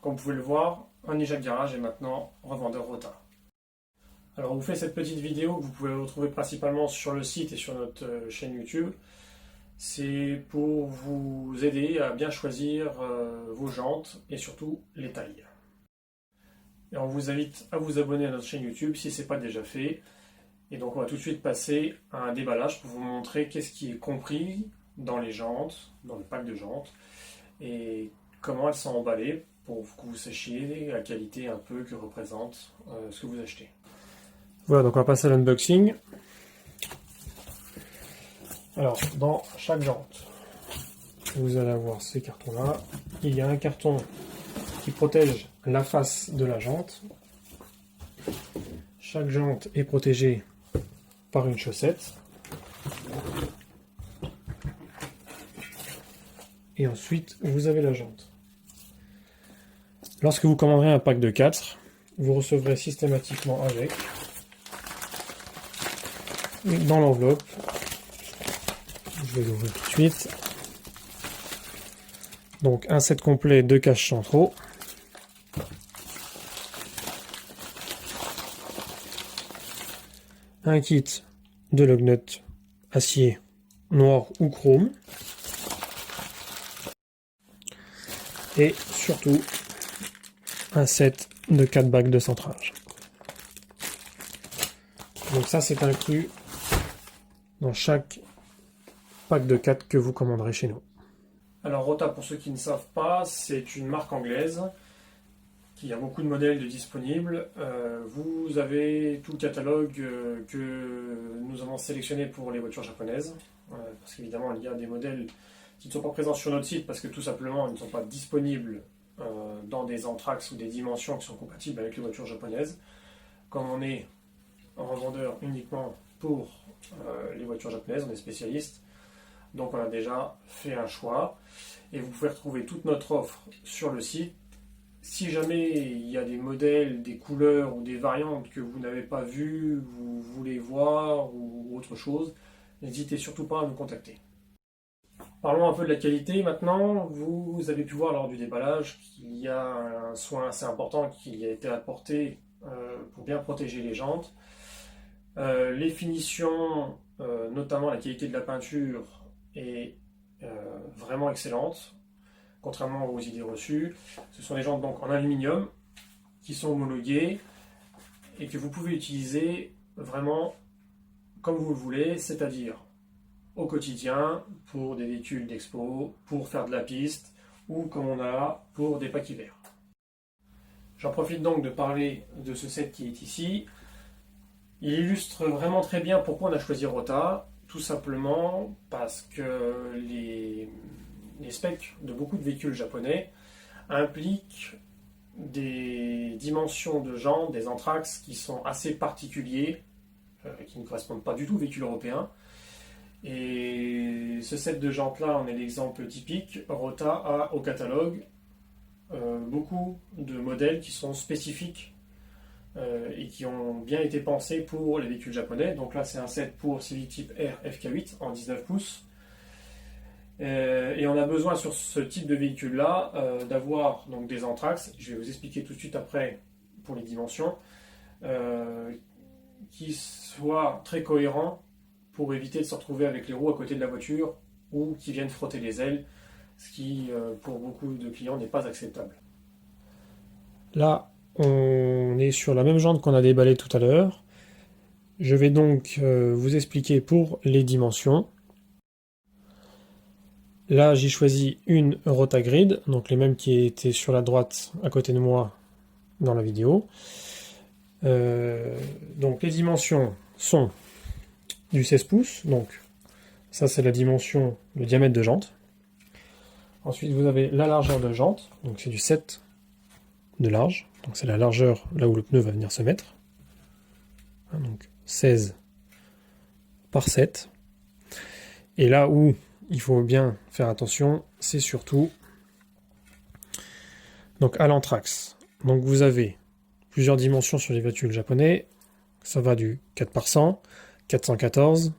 Comme vous pouvez le voir, Only Jacques Garage est maintenant revendeur Rota. Alors on vous fait cette petite vidéo que vous pouvez retrouver principalement sur le site et sur notre chaîne YouTube. C'est pour vous aider à bien choisir vos jantes et surtout les tailles. Et on vous invite à vous abonner à notre chaîne YouTube si ce n'est pas déjà fait. Et donc on va tout de suite passer à un déballage pour vous montrer qu'est-ce qui est compris dans les jantes, dans le pack de jantes, et comment elles sont emballées pour que vous sachiez la qualité un peu que représente ce que vous achetez. Voilà, donc on va passer à l'unboxing. Alors, dans chaque jante, vous allez avoir ces cartons-là. Il y a un carton qui protège la face de la jante. Chaque jante est protégée par une chaussette. Et ensuite, vous avez la jante. Lorsque vous commanderez un pack de 4, vous recevrez systématiquement avec, dans l'enveloppe, je vais l'ouvrir tout de suite, donc un set complet de caches centraux, un kit de lug nut acier noir ou chrome, et surtout un set de 4 bagues de centrage. Donc ça c'est inclus dans chaque pack de 4 que vous commanderez chez nous. Alors Rota, pour ceux qui ne savent pas, c'est une marque anglaise qui a beaucoup de modèles de disponibles. Vous avez tout le catalogue que nous avons sélectionné pour les voitures japonaises, parce qu'évidemment il y a des modèles qui ne sont pas présents sur notre site parce que tout simplement ils ne sont pas disponibles dans des Anthrax ou des dimensions qui sont compatibles avec les voitures japonaises. Comme on est un revendeur uniquement pour les voitures japonaises, on est spécialiste, donc on a déjà fait un choix et vous pouvez retrouver toute notre offre sur le site. Si jamais il y a des modèles, des couleurs ou des variantes que vous n'avez pas vues, vous voulez voir ou autre chose, n'hésitez surtout pas à nous contacter. Parlons un peu de la qualité maintenant. Vous avez pu voir lors du déballage qu'il y a un soin assez important qui a été apporté pour bien protéger les jantes. Les finitions, notamment la qualité de la peinture, est vraiment excellente, contrairement aux idées reçues. Ce sont des jantes donc en aluminium qui sont homologuées et que vous pouvez utiliser vraiment comme vous le voulez, c'est-à-dire au quotidien, pour des véhicules d'expo, pour faire de la piste, ou comme on a pour des packs hiver. J'en profite donc de parler de ce set qui est ici. Il illustre vraiment très bien pourquoi on a choisi Rota, tout simplement parce que les specs de beaucoup de véhicules japonais impliquent des dimensions de jantes, des Anthrax qui sont assez particuliers, qui ne correspondent pas du tout aux véhicules européens. Et ce set de jantes là en est l'exemple typique. Rota a au catalogue beaucoup de modèles qui sont spécifiques et qui ont bien été pensés pour les véhicules japonais. Donc là c'est un set pour Civic Type R FK8 en 19 pouces. Et on a besoin sur ce type de véhicule là d'avoir donc des Anthrax, je vais vous expliquer tout de suite après pour les dimensions, qui soient très cohérents pour éviter de se retrouver avec les roues à côté de la voiture ou qui viennent frotter les ailes, ce qui, pour beaucoup de clients, n'est pas acceptable. Là, on est sur la même jante qu'on a déballée tout à l'heure. Je vais donc vous expliquer pour les dimensions. Là, j'ai choisi une Rotagrid, donc les mêmes qui étaient sur la droite à côté de moi dans la vidéo. Donc les dimensions sont du 16 pouces, donc ça c'est la dimension, le diamètre de jante. Ensuite vous avez la largeur de jante, donc c'est du 7 de large, donc c'est la largeur là où le pneu va venir se mettre. Donc 16 par 7. Et là où il faut bien faire attention, c'est surtout donc à l'anthrax. Donc vous avez plusieurs dimensions sur les véhicules japonais, ça va du 4 par 100, 414,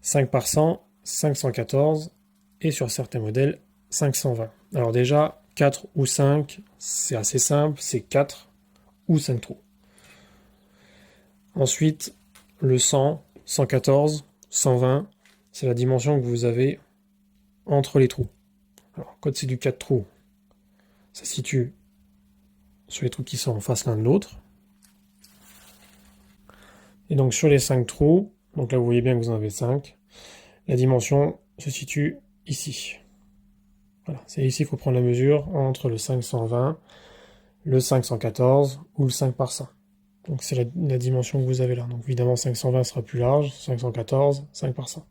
5 par 100, 514 et sur certains modèles 520. Alors déjà, 4 ou 5, c'est assez simple, c'est 4 ou 5 trous. Ensuite, le 100, 114, 120, c'est la dimension que vous avez entre les trous. Alors, quand c'est du 4 trous, ça se situe sur les trous qui sont en face l'un de l'autre. Et donc sur les 5 trous, donc là vous voyez bien que vous en avez 5, la dimension se situe ici. Voilà, c'est ici qu'il faut prendre la mesure entre le 520, le 514 ou le 5 par 100. Donc c'est la dimension que vous avez là. Donc évidemment 520 sera plus large, 514, 5 par 100.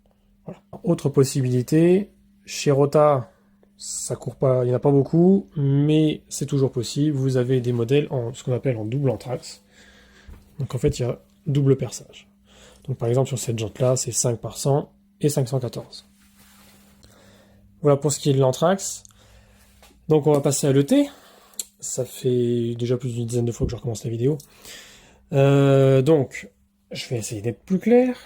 Voilà. Autre possibilité, chez Rota, ça court pas, il n'y en a pas beaucoup, mais c'est toujours possible. Vous avez des modèles en ce qu'on appelle en double anthrax. Donc en fait il y a double perçage. Donc par exemple sur cette jante là, c'est 5 par 100 et 514. Voilà pour ce qui est de l'anthrax. Donc on va passer à l'ET. Ça fait déjà plus d'une dizaine de fois que je recommence la vidéo. Donc, je vais essayer d'être plus clair,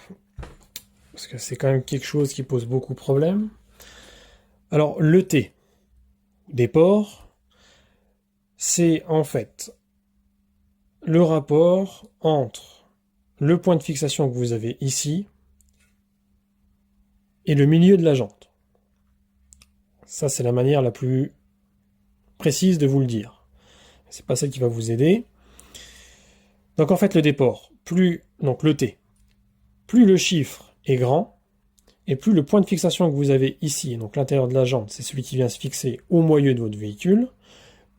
parce que c'est quand même quelque chose qui pose beaucoup de problèmes. Alors, l'ET des pores, c'est en fait le rapport entre le point de fixation que vous avez ici et le milieu de la jante. Ça, c'est la manière la plus précise de vous le dire. C'est pas celle qui va vous aider. Donc en fait, le déport, donc le T, plus le chiffre est grand, et plus le point de fixation que vous avez ici, donc l'intérieur de la jante, c'est celui qui vient se fixer au moyeu de votre véhicule,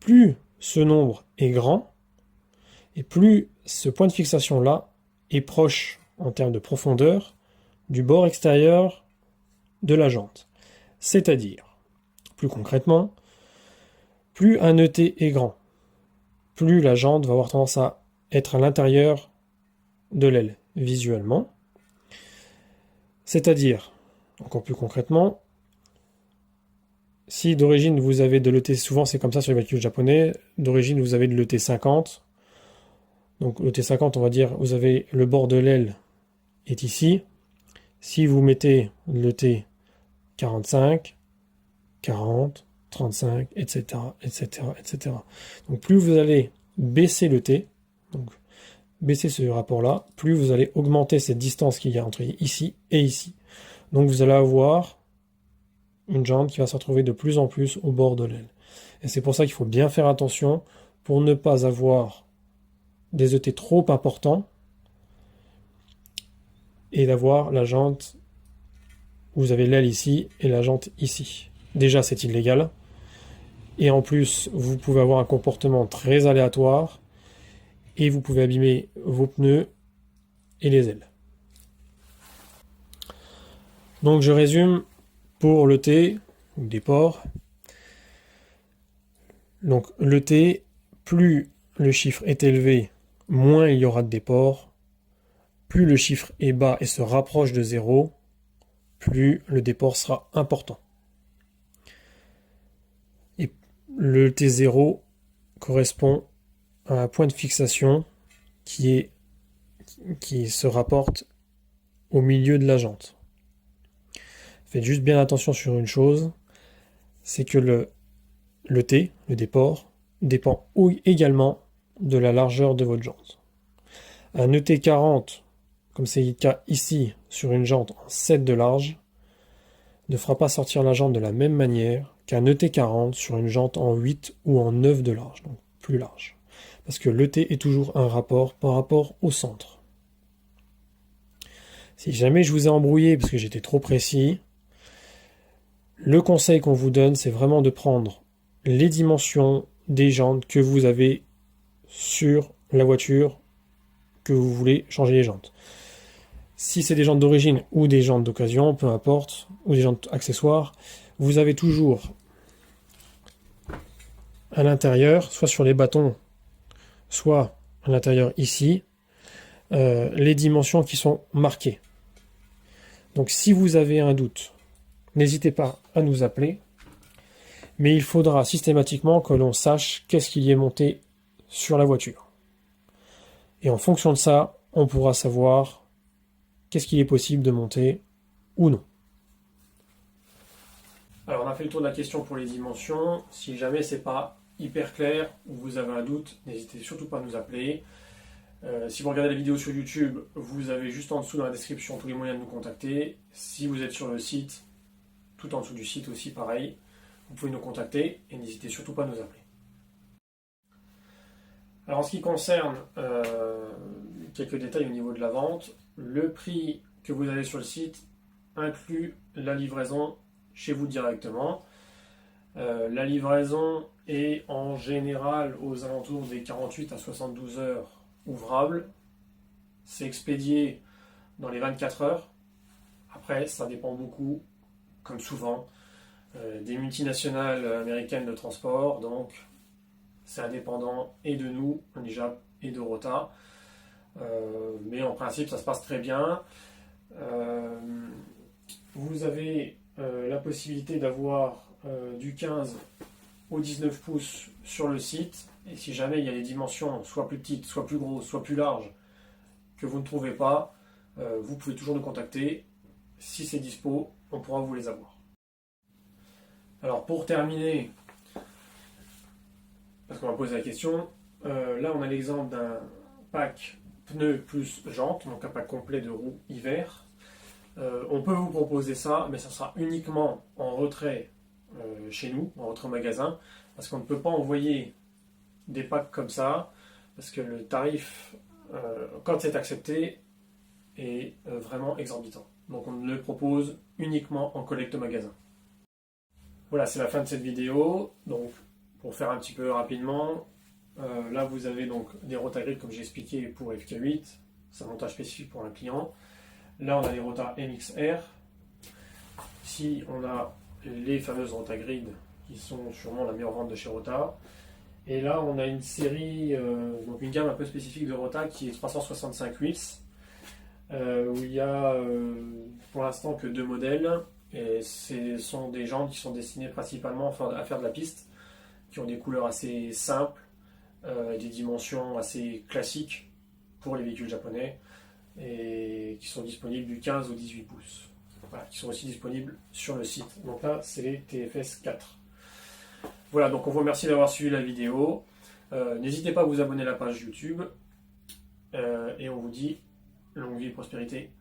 plus ce nombre est grand, et plus ce point de fixation-là est proche, en termes de profondeur, du bord extérieur de la jante. C'est-à-dire, plus concrètement, plus un ET est grand, plus la jante va avoir tendance à être à l'intérieur de l'aile, visuellement. C'est-à-dire, encore plus concrètement, si d'origine vous avez de l'ET, souvent c'est comme ça sur les véhicules japonais, d'origine vous avez de l'ET 50, donc l'ET 50 on va dire, vous avez le bord de l'aile est ici, si vous mettez l'ET 45, 40, 35, etc., etc., etc. Donc plus vous allez baisser l'ET, donc baisser ce rapport-là, plus vous allez augmenter cette distance qu'il y a entre ici et ici. Donc vous allez avoir une jante qui va se retrouver de plus en plus au bord de l'aile. Et c'est pour ça qu'il faut bien faire attention pour ne pas avoir des ET trop importants et d'avoir la jante, vous avez l'aile ici et la jante ici. Déjà c'est illégal. Et en plus, vous pouvez avoir un comportement très aléatoire et vous pouvez abîmer vos pneus et les ailes. Donc je résume pour le T, ou des pores. Donc le T, plus le chiffre est élevé, moins il y aura de déport. Plus le chiffre est bas et se rapproche de 0, plus le déport sera important. Et le T0 correspond à un point de fixation qui se rapporte au milieu de la jante. Faites juste bien attention sur une chose, c'est que le T, le déport, dépend également de la largeur de votre jante. Un ET40, comme c'est le cas ici, sur une jante en 7 de large, ne fera pas sortir la jante de la même manière qu'un ET40 sur une jante en 8 ou en 9 de large, donc plus large. Parce que l'ET est toujours un rapport par rapport au centre. Si jamais je vous ai embrouillé parce que j'étais trop précis, le conseil qu'on vous donne, c'est vraiment de prendre les dimensions des jantes que vous avez sur la voiture que vous voulez changer les jantes. Si c'est des jantes d'origine ou des jantes d'occasion, peu importe, ou des jantes accessoires, vous avez toujours à l'intérieur, soit sur les bâtons, soit à l'intérieur ici, les dimensions qui sont marquées. Donc si vous avez un doute, n'hésitez pas à nous appeler, mais il faudra systématiquement que l'on sache qu'est-ce qu'il y est monté sur la voiture. Et en fonction de ça, on pourra savoir qu'est-ce qu'il est possible de monter ou non. Alors on a fait le tour de la question pour les dimensions. Si jamais c'est pas hyper clair ou vous avez un doute, n'hésitez surtout pas à nous appeler. Si vous regardez la vidéo sur YouTube, vous avez juste en dessous dans la description tous les moyens de nous contacter. Si vous êtes sur le site, tout en dessous du site aussi pareil, vous pouvez nous contacter et n'hésitez surtout pas à nous appeler. Alors en ce qui concerne quelques détails au niveau de la vente, le prix que vous avez sur le site inclut la livraison chez vous directement. La livraison est en général aux alentours des 48 à 72 heures ouvrables. C'est expédié dans les 24 heures. Après, ça dépend beaucoup, comme souvent, des multinationales américaines de transport. Donc, c'est indépendant et de nous, Onijap, et de Rota. Mais en principe, ça se passe très bien. Vous avez la possibilité d'avoir du 15 au 19 pouces sur le site. Et si jamais il y a des dimensions soit plus petites, soit plus grosses, soit plus larges que vous ne trouvez pas, vous pouvez toujours nous contacter. Si c'est dispo, on pourra vous les avoir. Alors pour terminer, parce qu'on m'a posé la question, là on a l'exemple d'un pack pneus plus jantes, donc un pack complet de roues hiver. On peut vous proposer ça, mais ça sera uniquement en retrait chez nous, en retrait magasin, parce qu'on ne peut pas envoyer des packs comme ça, parce que le tarif, quand c'est accepté, est vraiment exorbitant. Donc on le propose uniquement en collecte magasin. Voilà, c'est la fin de cette vidéo. Donc pour faire un petit peu rapidement, là vous avez donc des rotagrids comme j'ai expliqué pour FK8, c'est un montage spécifique pour un client. Là on a les rotas MXR. Ici on a les fameuses rotagrids qui sont sûrement la meilleure vente de chez Rota. Et là on a une série, donc une gamme un peu spécifique de Rota qui est 365 wheels, où il y a pour l'instant que 2 modèles. Et ce sont des jantes qui sont destinées principalement à faire de la piste, qui ont des couleurs assez simples, des dimensions assez classiques pour les véhicules japonais, et qui sont disponibles du 15 au 18 pouces. Voilà, qui sont aussi disponibles sur le site. Donc là, c'est les TFS 4. Voilà, donc on vous remercie d'avoir suivi la vidéo. N'hésitez pas à vous abonner à la page YouTube. Et on vous dit longue vie et prospérité.